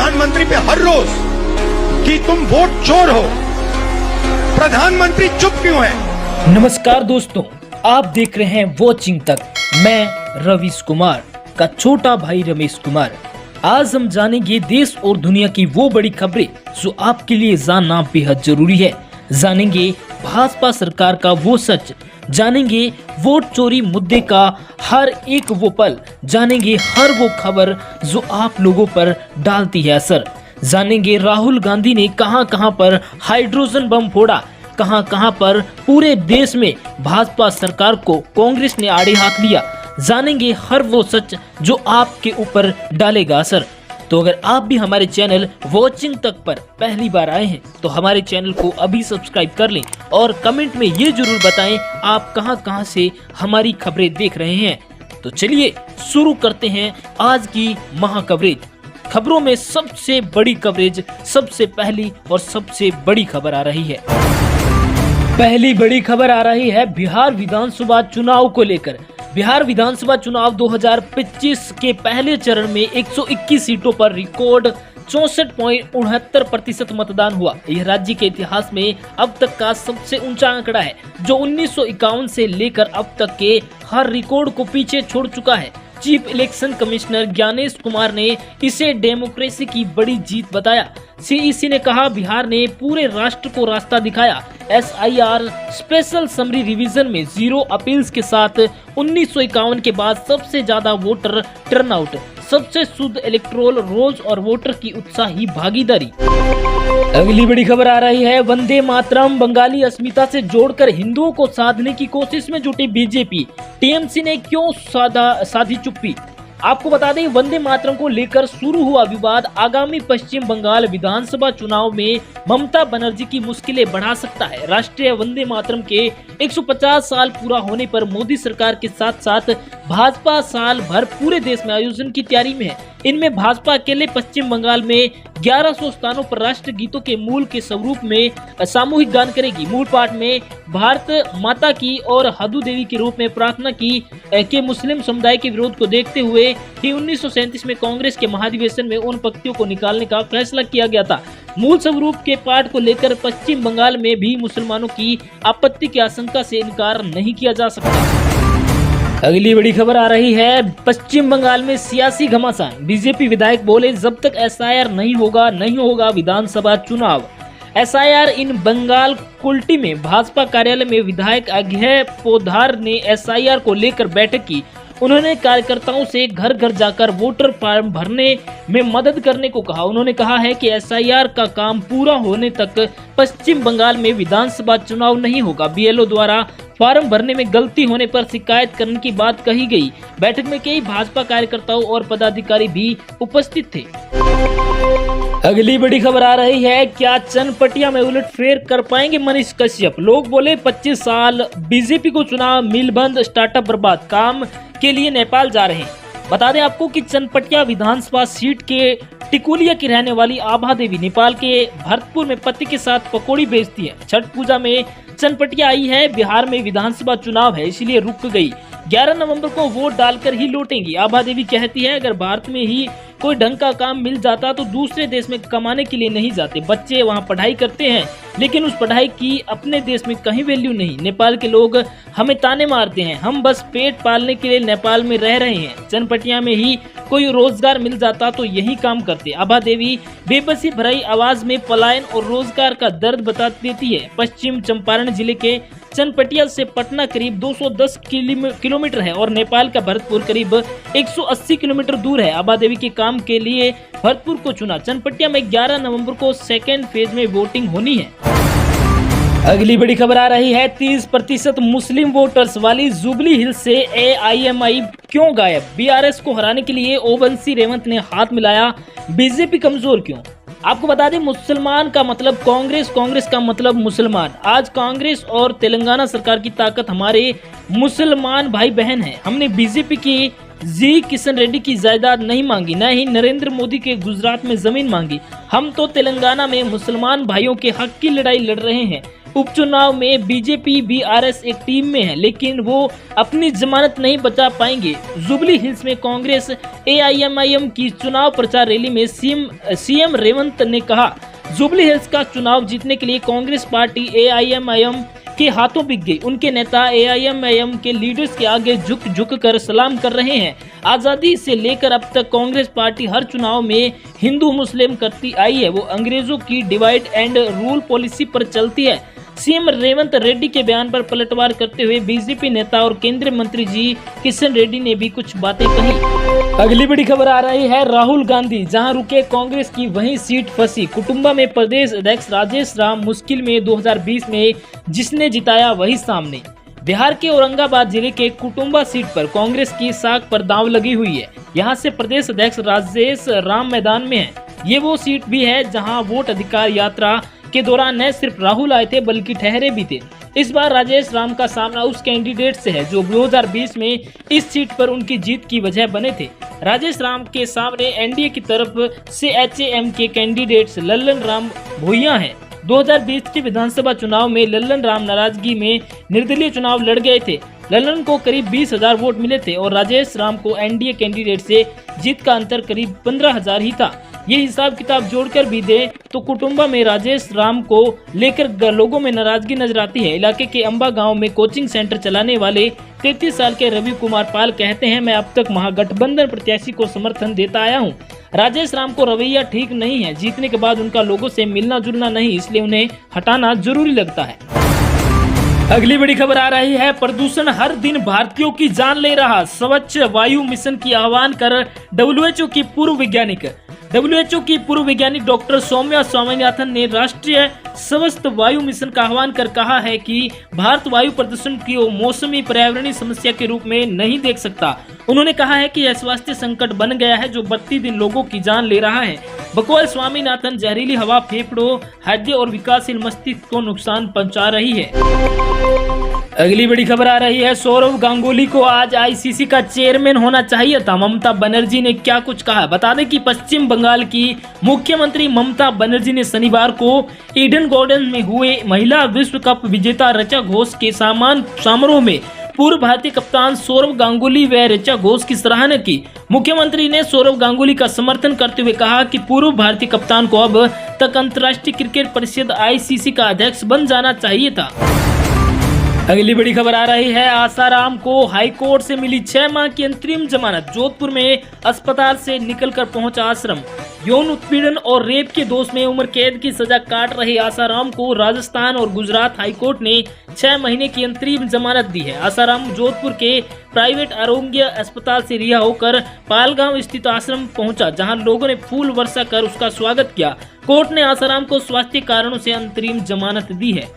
प्रधानमंत्री पे हर रोज कि तुम वोट चोर हो। प्रधानमंत्री चुप क्यों है? नमस्कार दोस्तों, आप देख रहे हैं वॉचिंग तक। मैं रवीश कुमार का छोटा भाई रमेश कुमार। आज हम जानेंगे देश और दुनिया की वो बड़ी खबरें जो आपके लिए जानना बेहद जरूरी है। जानेंगे भाजपा सरकार का वो सच, जानेंगे वोट चोरी मुद्दे का हर एक वो पल, जानेंगे हर वो खबर जो आप लोगों पर डालती है असर। जानेंगे राहुल गांधी ने कहां कहां पर हाइड्रोजन बम फोड़ा, कहां कहां पर पूरे देश में भाजपा सरकार को कांग्रेस ने आड़े हाथ लिया। जानेंगे हर वो सच जो आपके ऊपर डालेगा असर। तो अगर आप भी हमारे चैनल वॉचिंग तक पर पहली बार आए हैं तो हमारे चैनल को अभी सब्सक्राइब कर लें और कमेंट में ये जरूर बताएं आप कहां से हमारी खबरें देख रहे हैं। तो चलिए शुरू करते हैं आज की महा कवरेज। खबरों में सबसे बड़ी कवरेज, सबसे पहली और सबसे बड़ी खबर आ रही है। पहली बड़ी खबर आ रही है बिहार विधानसभा चुनाव को लेकर। बिहार विधानसभा चुनाव 2025 के पहले चरण में 121 सीटों पर रिकॉर्ड 64.69% मतदान हुआ। यह राज्य के इतिहास में अब तक का सबसे ऊंचा आंकड़ा है, जो 1951 से लेकर अब तक के हर रिकॉर्ड को पीछे छोड़ चुका है। Chief election commissioner Gyanesh Kumar ने इसे डेमोक्रेसी की बड़ी जीत बताया। सीईसी ने कहा, बिहार ने पूरे राष्ट्र को रास्ता दिखाया। SIR स्पेशल समरी रिवीजन में 0 अपील्स के साथ 1951 के बाद सबसे ज्यादा वोटर टर्नआउट, सबसे शुद्ध इलेक्टोरल रोल्स और वोटर की उत्साही भागीदारी। अगली बड़ी खबर आ रही है वंदे मातरम बंगाली अस्मिता से जोड़कर हिंदुओं को साधने की कोशिश में जुटी बीजेपी। टीएमसी ने क्यों साधी चुप्पी। आपको बता दें, वंदे मातरम को लेकर शुरू हुआ विवाद आगामी पश्चिम बंगाल विधानसभा चुनाव में ममता बनर्जी की मुश्किलें बढ़ा सकता है। राष्ट्रीय वंदे मातरम के 150 साल पूरा होने पर मोदी सरकार के साथ साथ भाजपा साल भर पूरे देश में आयोजन की तैयारी में है। इनमें भाजपा अकेले पश्चिम बंगाल में 1100 स्थानों पर राष्ट्र गीतों के मूल के स्वरूप में सामूहिक गान करेगी। मूल पाठ में भारत माता की और हदू देवी के रूप में प्रार्थना की के मुस्लिम समुदाय के विरोध को देखते हुए ही 1937 में कांग्रेस के महाधिवेशन में उन पंक्तियों को निकालने का फैसला किया गया था। मूल स्वरूप के पाठ को लेकर पश्चिम बंगाल में भी मुसलमानों की आपत्ति की आशंका से इनकार नहीं किया जा सकता। अगली बड़ी खबर आ रही है पश्चिम बंगाल में सियासी घमासान। बीजेपी विधायक बोले, जब तक SIR नहीं होगा विधानसभा चुनाव। SIR इन बंगाल कुल्टी में भाजपा कार्यालय में विधायक अज्ञे पोद्दार ने SIR को लेकर बैठक की। उन्होंने कार्यकर्ताओं से घर घर जाकर वोटर फॉर्म भरने में मदद करने को कहा। उन्होंने कहा है कि SIR का काम पूरा होने तक पश्चिम बंगाल में विधानसभा चुनाव नहीं होगा। BLO द्वारा फॉर्म भरने में गलती होने पर शिकायत करने की बात कही गई। बैठक में कई भाजपा कार्यकर्ताओं और पदाधिकारी भी उपस्थित थे। अगली बड़ी खबर आ रही है, क्या चनपटिया में उलटफेर कर पाएंगे मनीष कश्यप। लोग बोले 25 साल बीजेपी को चुनाव, मिल बंद, स्टार्टअप बर्बाद, काम के लिए नेपाल जा रहे हैं। बता दें आपको कि चनपटिया विधानसभा सीट के टिकुलिया की रहने वाली आभा देवी नेपाल के भरतपुर में पति के साथ पकौड़ी बेचती है। छठ पूजा में चनपटिया आई है। बिहार में विधानसभा चुनाव है, इसलिए रुक गई। 11 नवंबर को वोट डालकर ही लौटेंगी। आभा देवी कहती है, अगर भारत में ही कोई ढंग का काम मिल जाता तो दूसरे देश में कमाने के लिए नहीं जाते। बच्चे वहाँ पढ़ाई करते हैं, लेकिन उस पढ़ाई की अपने देश में कहीं वैल्यू नहीं। नेपाल के लोग हमें ताने मारते हैं, हम बस पेट पालने के लिए नेपाल में रह रहे हैं। चनपटिया में ही कोई रोजगार मिल जाता तो यही काम करते। आभा देवी बेबसी भराई आवाज में पलायन और रोजगार का दर्द बता देती है। पश्चिम चंपारण जिले के चनपटिया से पटना करीब 210 किलोमीटर है और नेपाल का भरतपुर करीब 180 किलोमीटर दूर है। आभा देवी के काम के लिए भरतपुर को चुना। चनपटिया में 11 नवंबर को सेकेंड फेज में वोटिंग होनी है। अगली बड़ी खबर आ रही है 30% मुस्लिम वोटर्स वाली जुबली हिल्स से AIMI क्यों गायब। BRS को हराने के लिए ओवैसी रेवंत ने हाथ मिलाया, बीजेपी कमजोर क्यों। आपको बता दें, मुसलमान का मतलब कांग्रेस, कांग्रेस का मतलब मुसलमान। आज कांग्रेस और तेलंगाना सरकार की ताकत हमारे मुसलमान भाई बहन है। हमने बीजेपी की जी किशन रेड्डी की जायदाद नहीं मांगी, न ही नरेंद्र मोदी के गुजरात में जमीन मांगी। हम तो तेलंगाना में मुसलमान भाइयों के हक की लड़ाई लड़ रहे हैं। उपचुनाव में बीजेपी बीआरएस एक टीम में है, लेकिन वो अपनी जमानत नहीं बचा पाएंगे। जुबली हिल्स में कांग्रेस एआईएमआईएम की चुनाव प्रचार रैली में सीएम रेवंत ने कहा, जुबली हिल्स का चुनाव जीतने के लिए कांग्रेस पार्टी एआईएमआईएम के हाथों बिक गई। उनके नेता एआईएमआईएम के लीडर्स के आगे झुक कर सलाम कर रहे हैं। आजादी से लेकर अब तक कांग्रेस पार्टी हर चुनाव में हिंदू मुस्लिम करती आई है। वो अंग्रेजों की डिवाइड एंड रूल पॉलिसी पर चलती है। सीएम रेवंत रेड्डी के बयान पर पलटवार करते हुए बीजेपी नेता और केंद्रीय मंत्री जी किशन रेड्डी ने भी कुछ बातें कही। अगली बड़ी खबर आ रही है, राहुल गांधी जहां रुके कांग्रेस की वहीं सीट फंसी। कुटुंबा में प्रदेश अध्यक्ष राजेश राम मुश्किल में 2020 में जिसने जिताया वही सामने। बिहार के औरंगाबाद जिले के कुटुंबा सीट पर कांग्रेस की साख पर दांव लगी हुई है। यहाँ से प्रदेश अध्यक्ष राजेश राम मैदान में है। ये वो सीट भी है जहाँ वोट अधिकार यात्रा के दौरान न सिर्फ राहुल आए थे बल्कि ठहरे भी थे। इस बार राजेश राम का सामना उस कैंडिडेट से है जो 2020 में इस सीट पर उनकी जीत की वजह बने थे। राजेश राम के सामने एनडीए की तरफ से एचएएम के कैंडिडेट्स लल्लन राम भूइया हैं। 2020 के विधानसभा चुनाव में लल्लन राम नाराजगी में निर्दलीय चुनाव लड़ गए थे। लल्लन को करीब 20,000 वोट मिले थे और राजेश राम को एनडीए कैंडिडेट से जीत का अंतर करीब 15,000 ही था। ये हिसाब किताब जोड़कर भी दे तो कुटुंबा में राजेश राम को लेकर लोगों में नाराजगी नजर आती है। इलाके के अंबा गांव में कोचिंग सेंटर चलाने वाले 33 साल के रवि कुमार पाल कहते हैं, मैं अब तक महागठबंधन प्रत्याशी को समर्थन देता आया हूं। राजेश राम को रवैया ठीक नहीं है। जीतने के बाद उनका लोगों से मिलना जुलना नहीं, इसलिए उन्हें हटाना जरूरी लगता है। अगली बड़ी खबर आ रही है, प्रदूषण हर दिन भारतीयों की जान ले रहा। स्वच्छ वायु मिशन की आह्वान कर डब्ल्यूएचओ की पूर्व वैज्ञानिक डॉक्टर सौम्या स्वामीनाथन ने राष्ट्रीय स्वस्थ वायु मिशन का आह्वान कर कहा है कि भारत वायु प्रदूषण की मौसमी पर्यावरणीय समस्या के रूप में नहीं देख सकता। उन्होंने कहा है कि यह स्वास्थ्य संकट बन गया है जो प्रतिदिन लोगों की जान ले रहा है। बकौल स्वामीनाथन, जहरीली हवा फेफड़ों, हृदय और विकासशील मस्तिष्क को नुकसान पहुंचा रही है। अगली बड़ी खबर आ रही है, सौरव गांगुली को आज आईसीसी का चेयरमैन होना चाहिए था। ममता बनर्जी ने क्या कुछ कहा, बता दें कि पश्चिम बंगाल की मुख्यमंत्री ममता बनर्जी ने शनिवार को ईडन गार्डन में हुए महिला विश्व कप विजेता ऋचा घोष के समारोह में पूर्व भारतीय कप्तान सौरव गांगुली व ऋचा घोष की सराहना की। मुख्यमंत्री ने सौरव गांगुली का समर्थन करते हुए कहा कि पूर्व भारतीय कप्तान को अब तक अंतर्राष्ट्रीय क्रिकेट परिषद आईसीसी का अध्यक्ष बन जाना चाहिए था। अगली बड़ी खबर आ रही है, आसाराम को हाईकोर्ट से मिली 6 माह की अंतरिम जमानत। जोधपुर में अस्पताल से निकलकर पहुंचा आश्रम। यौन उत्पीड़न और रेप के दोष में उम्र कैद की सजा काट रहे आसाराम को राजस्थान और गुजरात हाईकोर्ट ने 6 महीने की अंतरिम जमानत दी है। आसाराम जोधपुर के प्राइवेट आरोग्य अस्पताल से रिहा होकर पालगांव स्थित आश्रम पहुंचा, जहां लोगों ने फूल वर्षा कर उसका स्वागत किया। कोर्ट ने आसाराम को स्वास्थ्य कारणों से अंतरिम जमानत दी है।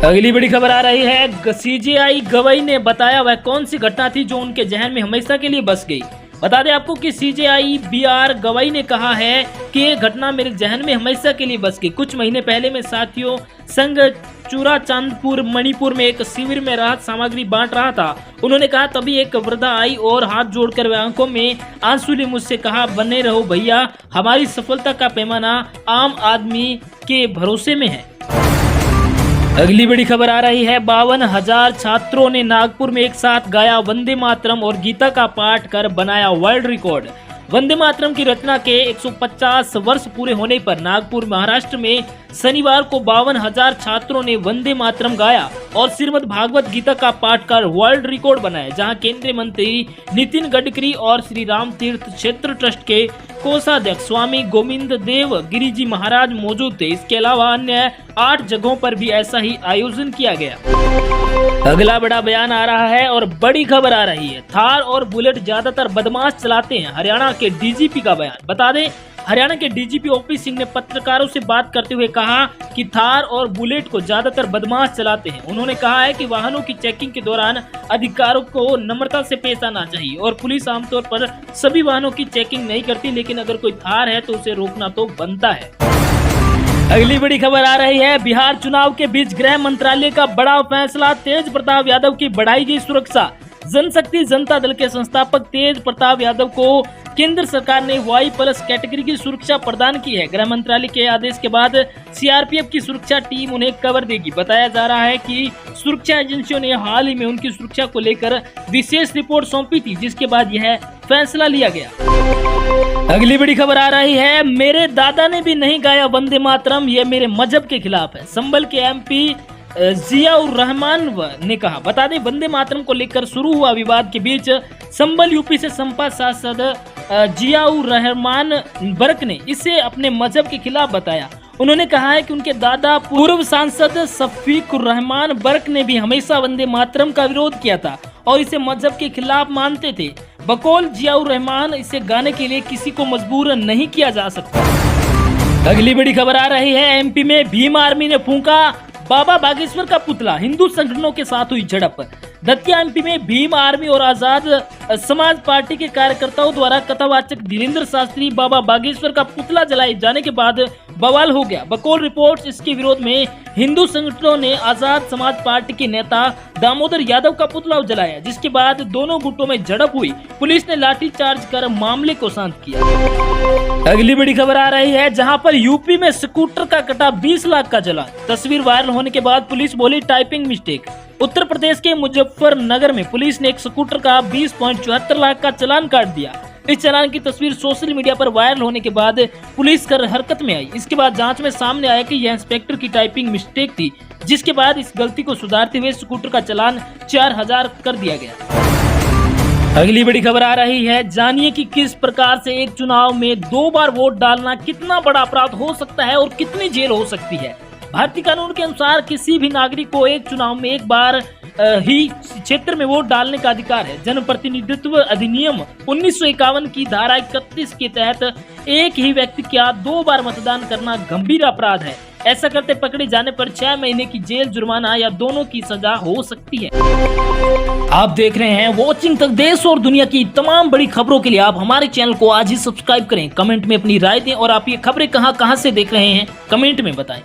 अगली बड़ी खबर आ रही है, सीजेआई गवई ने बताया वह कौन सी घटना थी जो उनके जहन में हमेशा के लिए बस गई। बता दें आपको कि सीजेआई बीआर गवई ने कहा है कि ये घटना मेरे जहन में हमेशा के लिए बस गई। कुछ महीने पहले मैं साथियों संग चूरा चांदपुर मणिपुर में एक शिविर में राहत सामग्री बांट रहा था। उन्होंने कहा तभी एक वृद्धा आई और हाथ जोड़कर वे आंखों में आंसू लिए मुझसे कहा, बने रहो भैया, हमारी सफलता का पैमाना आम आदमी के भरोसे में है। अगली बड़ी खबर आ रही है, 52,000 छात्रों ने नागपुर में एक साथ गाया वंदे मातरम और गीता का पाठ कर बनाया वर्ल्ड रिकॉर्ड। वंदे मातरम की रचना के 150 वर्ष पूरे होने पर नागपुर महाराष्ट्र में शनिवार को 52,000 छात्रों ने वंदे मातरम गाया और श्रीमद् भागवत गीता का पाठ कर वर्ल्ड रिकॉर्ड बनाया, जहां केंद्रीय मंत्री नितिन गडकरी और श्री राम तीर्थ क्षेत्र ट्रस्ट के कोषाध्यक्ष स्वामी गोविंद देव गिरी जी महाराज मौजूद थे। इसके अलावा अन्य 8 जगहों पर भी ऐसा ही आयोजन किया गया। अगला बड़ा बयान आ रहा है और बड़ी खबर आ रही है, थार और बुलेट ज्यादातर बदमाश चलाते हैं, हरियाणा के डीजीपी का बयान। बता दें, हरियाणा के डीजीपी ओपी सिंह ने पत्रकारों से बात करते हुए कहा कि थार और बुलेट को ज्यादातर बदमाश चलाते हैं। उन्होंने कहा है कि वाहनों की चेकिंग के दौरान अधिकारियों को नम्रता से पेश आना चाहिए और पुलिस आमतौर पर सभी वाहनों की चेकिंग नहीं करती, लेकिन अगर कोई थार है तो उसे रोकना तो बनता है। अगली बड़ी खबर आ रही है, बिहार चुनाव के बीच गृह मंत्रालय का बड़ा फैसला, तेज प्रताप यादव की बढ़ाई गई सुरक्षा। जनशक्ति जनता दल के संस्थापक तेज प्रताप यादव को केंद्र सरकार ने Y+ कैटेगरी की सुरक्षा प्रदान की है। गृह मंत्रालय के आदेश के बाद CRPF की सुरक्षा टीम उन्हें कवर देगी। बताया जा रहा है कि सुरक्षा एजेंसियों ने हाल ही में उनकी सुरक्षा को लेकर विशेष रिपोर्ट सौंपी थी, जिसके बाद यह फैसला लिया गया। अगली बड़ी खबर आ रही है, मेरे दादा ने भी नहीं गाया वंदे मातरम, ये मेरे मजहब के खिलाफ है। संभल के MP जियाउर रहमान ने कहा। बता दें, वंदे मातरम को लेकर शुरू हुआ विवाद के बीच संभल यूपी से संपा सांसद जियाउर रहमान बर्क ने इसे अपने मजहब के खिलाफ बताया। उन्होंने कहा है कि उनके दादा पूर्व सांसद शफीकुर रहमान बर्क ने भी हमेशा वंदे मातरम का विरोध किया था और इसे मजहब के खिलाफ मानते थे। बकौल जियाउर रहमान, इसे गाने के लिए किसी को मजबूर नहीं किया जा सकता। अगली बड़ी खबर आ रही है, MP में भीम आर्मी ने फूंका बाबा बागेश्वर का पुतला, हिंदू संगठनों के साथ हुई झड़प। दतिया MP में भीम आर्मी और आजाद समाज पार्टी के कार्यकर्ताओं द्वारा कथावाचक धीरेन्द्र शास्त्री बाबा बागेश्वर का पुतला जलाए जाने के बाद बवाल हो गया। बकौल रिपोर्ट्स, इसके विरोध में हिंदू संगठनों ने आजाद समाज पार्टी के नेता दामोदर यादव का पुतला जलाया, जिसके बाद दोनों गुटों में झड़प हुई। पुलिस ने लाठीचार्ज कर मामले को शांत किया। अगली बड़ी खबर आ रही है, जहां पर यूपी में स्कूटर का कटा 20 लाख का चालान। तस्वीर वायरल होने के बाद पुलिस बोली टाइपिंग मिस्टेक। उत्तर प्रदेश के मुजफ्फरनगर में पुलिस ने एक स्कूटर का 20.74 लाख का चालान काट दिया। इस चालान की तस्वीर सोशल मीडिया पर वायरल होने के बाद पुलिस कर हरकत में आई। इसके बाद जांच में सामने आया कि यह इंस्पेक्टर की टाइपिंग मिस्टेक थी, जिसके बाद इस गलती को सुधारते हुए स्कूटर का चालान 4000 कर दिया गया। अगली बड़ी खबर आ रही है, जानिए कि किस प्रकार से एक चुनाव में 2 बार वोट डालना कितना बड़ा अपराध हो सकता है और कितनी जेल हो सकती है। भारतीय कानून के अनुसार किसी भी नागरिक को एक चुनाव में एक बार ही क्षेत्र में वोट डालने का अधिकार है। जनप्रतिनिधित्व अधिनियम 1951 की धारा 31 के तहत एक ही व्यक्ति का 2 बार मतदान करना गंभीर अपराध है। ऐसा करते पकड़े जाने पर 6 महीने की जेल, जुर्माना या दोनों की सजा हो सकती है। आप देख रहे हैं वॉचिंग तक। देश और दुनिया की तमाम बड़ी खबरों के लिए आप हमारे चैनल को आज ही सब्सक्राइब करें। कमेंट में अपनी राय दें और आप ये खबरें कहां से देख रहे हैं कमेंट में बताएं।